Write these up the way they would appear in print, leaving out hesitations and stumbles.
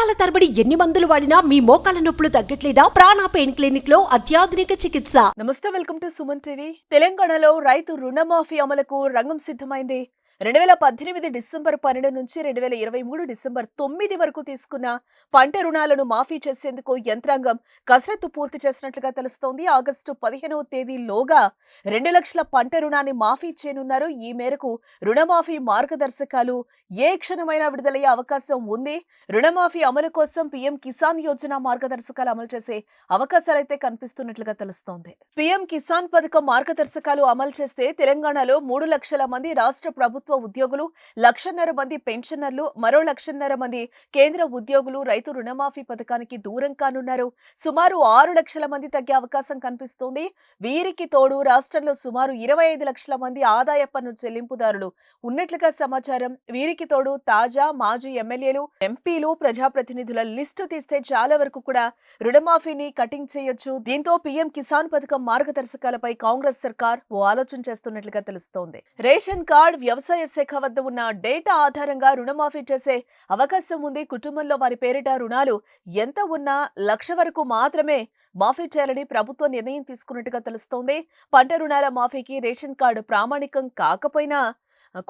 సంవత్సరాల తరబడి ఎన్ని మందులు వాడినా మీ మోకాల నొప్పులు తగ్గట్లేదా? ప్రాణ పెయిన్ క్లినిక్ లో అత్యాధునిక చికిత్స. నమస్తే, వెల్కమ్ టు సుమన్ టీవీ. తెలంగాణలో రైతు రుణమాఫీ అమలుకు రంగం సిద్ధమైంది. 2018 డిసెంబర్ 12 నుంచి 2023 డిసెంబర్ 9 వరకు తీసుకున్న పంట రుణాలను మాఫీ చేసేందుకు యంత్రాంగం కసరత్తు పూర్తి చేసినట్లుగా తెలుస్తోంది. ఆగస్టు 15వ తేదీలోగా 2 లక్షల పంట రుణాన్ని మాఫీ చేయనున్నారు. ఈ మేరకు రుణమాఫీ మార్గదర్శకాలు ఏ క్షణమైనా విడుదలయ్యే అవకాశం ఉంది. రుణమాఫీ అమలు కోసం పీఎం కిసాన్ యోజన మార్గదర్శకాలు అమలు చేసే అవకాశాలైతే కనిపిస్తున్నట్లుగా తెలుస్తోంది. పీఎం కిసాన్ పథకం మార్గదర్శకాలు అమలు చేస్తే తెలంగాణలో 3 లక్షల మంది రాష్ట్ర ప్రభుత్వ ఉద్యోగులు, 1,50,000 మంది పెన్షనర్లు, మరో 1,50,000 మంది కేంద్ర ఉద్యోగులు రైతు రుణమాఫీ పథకానికి దూరం కానున్నారు. సుమారు 6 లక్షల మంది తగ్గే అవకాశం కనిపిస్తోంది. వీరికి తోడు రాష్ట్రంలో సుమారు 25 లక్షల మంది ఆదాయ పన్ను చెల్లింపుదారులు ఉన్నట్లుగా సమాచారం. వీరికి తోడు తాజా మాజీ ఎమ్మెల్యేలు, ఎంపీలు, ప్రజాప్రతినిధుల లిస్టు తీస్తే చాలా వరకు కూడా రుణమాఫీని కటింగ్ చేయొచ్చు. దీంతో పీఎం కిసాన్ పథకం మార్గదర్శకాలపై కాంగ్రెస్ సర్కార్ ఓ ఆలోచన చేస్తున్నట్లుగా తెలుస్తోంది. రేషన్ కార్డ్, వ్యవసాయ శాఖ వద్ద ఉన్న డేటా ఆధారంగా రుణమాఫీ చేసే అవకాశం ఉంది. కుటుంబంలో వారి పేరిట రుణాలు ఎంత ఉన్నా 1,00,000 వరకు మాత్రమే మాఫీ చేయాలని ప్రభుత్వం నిర్ణయం తీసుకున్నట్టుగా తెలుస్తోంది. పంట రుణాల మాఫీకి రేషన్ కార్డు ప్రామాణికం కాకపోయినా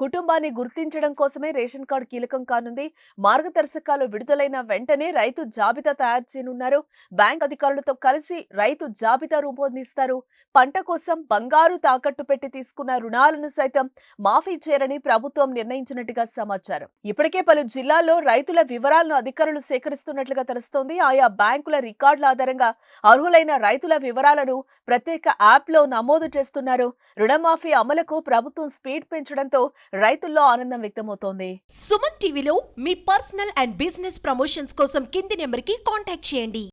కుటుంబాన్ని గుర్తించడం కోసమే రేషన్ కార్డు కీలకం కానుంది. మార్గదర్శకాలు విడుదలైన వెంటనే రైతు జాబితా తయారు చేయనున్నారు. బ్యాంక్ అధికారులతో కలిసి రైతు జాబితా రూపొందిస్తారు. పంట కోసం బంగారు తాకట్టు పెట్టి తీసుకున్న రుణాలను సైతం మాఫీ చేయరని ప్రభుత్వం నిర్ణయించినట్టుగా సమాచారం. ఇప్పటికే పలు జిల్లాల్లో రైతుల వివరాలను అధికారులు సేకరిస్తున్నట్లుగా తెలుస్తోంది. ఆయా బ్యాంకుల రికార్డుల ఆధారంగా అర్హులైన రైతుల వివరాలను ప్రత్యేక యాప్ లో నమోదు చేస్తున్నారు. రుణమాఫీ అమలుకు ప్రభుత్వం స్పీడ్ పెంచడంతో రైతుల్లో ఆనందం వ్యక్తమవుతోంది. సుమన్ టీవీలో మీ పర్సనల్ అండ్ బిజినెస్ ప్రమోషన్స్ కోసం కింది నెంబర్ కి కాంటాక్ట్ చేయండి.